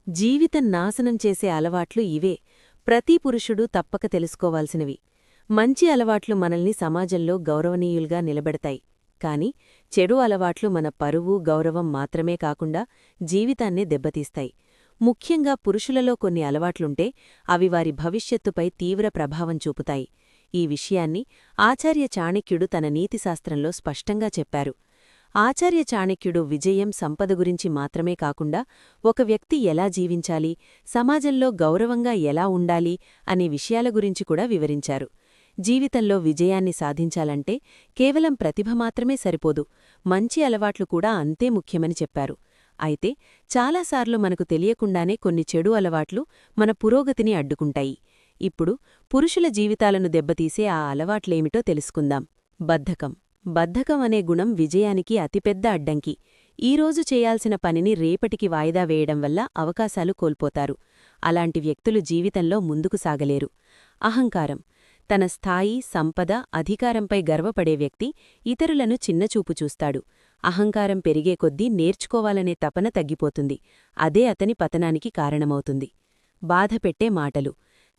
జీవితం నాశనం చేసే అలవాట్లు ఇవే. ప్రతి పురుషుడు తప్పక తెలుసుకోవాల్సినవి. మంచి అలవాట్లు మనల్ని సమాజంలో గౌరవనీయులుగా నిలబెడతాయి. కాని చెడు అలవాట్లు మన పరువు, గౌరవం మాత్రమే కాకుండా జీవితాన్నే దెబ్బతీస్తాయి. ముఖ్యంగా పురుషులలో కొన్ని అలవాట్లుంటే అవి వారి భవిష్యత్తుపై తీవ్ర ప్రభావం చూపుతాయి. ఈ విషయాన్ని ఆచార్య చాణక్యుడు తన నీతిశాస్త్రంలో స్పష్టంగా చెప్పారు. ఆచార్య చాణక్యుడు విజయం, సంపద గురించి మాత్రమే కాకుండా ఒక వ్యక్తి ఎలా జీవించాలి, సమాజంలో గౌరవంగా ఎలా ఉండాలి అనే విషయాల గురించి కూడా వివరించారు. జీవితంలో విజయాన్ని సాధించాలంటే కేవలం ప్రతిభ మాత్రమే సరిపోదు, మంచి అలవాట్లు కూడా అంతే ముఖ్యమని చెప్పారు. అయితే చాలాసార్లు మనకు తెలియకుండానే కొన్ని చెడు అలవాట్లు మన పురోగతిని అడ్డుకుంటాయి. ఇప్పుడు పురుషుల జీవితాలను దెబ్బతీసే ఆ అలవాట్లేమిటో తెలుసుకుందాం. బద్ధకం అనే గుణం విజయానికి అతిపెద్ద అడ్డంకి. ఈరోజు చేయాల్సిన పనిని రేపటికి వాయిదా వేయడం వల్ల అవకాశాలు కోల్పోతారు. అలాంటి వ్యక్తులు జీవితంలో ముందుకు సాగలేరు. అహంకారం. తన స్థాయి, సంపద, అధికారంపై గర్వపడే వ్యక్తి ఇతరులను చిన్నచూపు చూస్తాడు. అహంకారం పెరిగే కొద్దీ నేర్చుకోవాలనే తపన తగ్గిపోతుంది. అదే అతని పతనానికి కారణమవుతుంది. బాధపెట్టే మాటలు.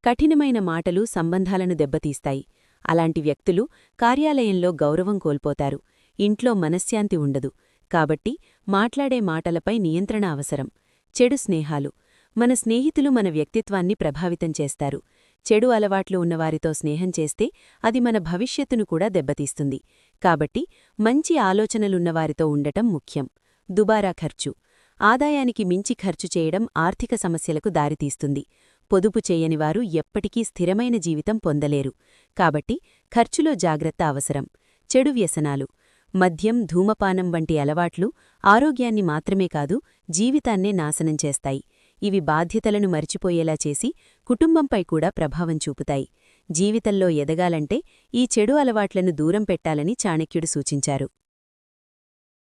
కఠినమైన మాటలు సంబంధాలను దెబ్బతీస్తాయి. అలాంటి వ్యక్తులు కార్యాలయంలో గౌరవం కోల్పోతారు, ఇంట్లో మనశ్శాంతి ఉండదు. కాబట్టి మాట్లాడే మాటలపై నియంత్రణ అవసరం. చెడు స్నేహాలు. మన స్నేహితులు మన వ్యక్తిత్వాన్ని ప్రభావితం చేస్తారు. చెడు అలవాట్లు ఉన్నవారితో స్నేహం చేస్తే అది మన భవిష్యత్తును కూడా దెబ్బతీస్తుంది. కాబట్టి మంచి ఆలోచనలున్నవారితో ఉండటం ముఖ్యం. దుబారా ఖర్చు. ఆదాయానికి మించి ఖర్చు చేయడం ఆర్థిక సమస్యలకు దారితీస్తుంది. పొదుపు చేయనివారు ఎప్పటికీ స్థిరమైన జీవితం పొందలేరు. కాబట్టి ఖర్చులో జాగ్రత్త అవసరం. చెడు వ్యసనాలు. మద్యం, ధూమపానం వంటి అలవాట్లు ఆరోగ్యాన్ని మాత్రమే కాదు, జీవితాన్నే నాశనం చేస్తాయి. ఇవి బాధ్యతలను మరిచిపోయేలా చేసి కుటుంబంపై కూడా ప్రభావం చూపుతాయి. జీవితంలో ఎదగాలంటే ఈ చెడు అలవాట్లను దూరం పెట్టాలని చాణక్యుడు సూచించారు.